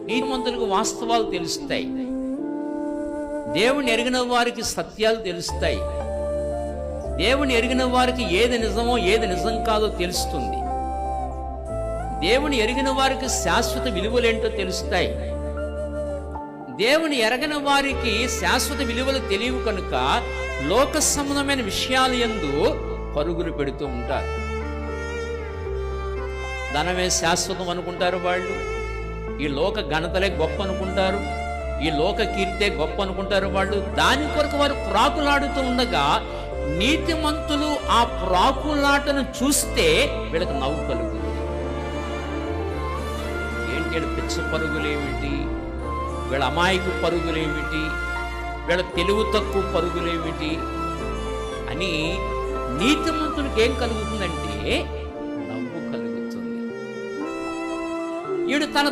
నీతిమంతులకు వాస్తవాలు తెలుస్తాయి, దేవుని ఎరిగిన వారికి సత్యాలు తెలుస్తాయి, దేవుని ఎరిగిన వారికి ఏది నిజమో ఏది నిజం కాదో తెలుస్తుంది, దేవుని ఎరిగిన వారికి శాశ్వత విలువలేంటో తెలుస్తాయి. దేవుని ఎరగని వారికి శాశ్వత విలువలు తెలియవు కనుక లోక సంబంధమైన విషయాల యందు పరుగులు పెడుతూ ఉంటారు. ధనమే శాశ్వతం అనుకుంటారు వాళ్ళు, ఈ లోక ఘనతలే గొప్ప అనుకుంటారు, ఈ లోక కీర్తే గొప్ప అనుకుంటారు వాళ్ళు. దాని కొరకు వారు ప్రాకులాడుతూ ఉండగా నీతిమంతులు ఆ ప్రాకులాటను చూస్తే వీళ్ళకి నవ్వు కలుగుతుంది. ఏంటి పిచ్చ పరుగులేమిటి, వీళ్ళ అమాయకు పరుగులేమిటి, వీళ్ళ తెలివి తక్కువ పరుగులేమిటి అని నీతిమంతునికి ఏం కలుగుతుందంటే నవ్వు కలుగుతుంది. వీడు తన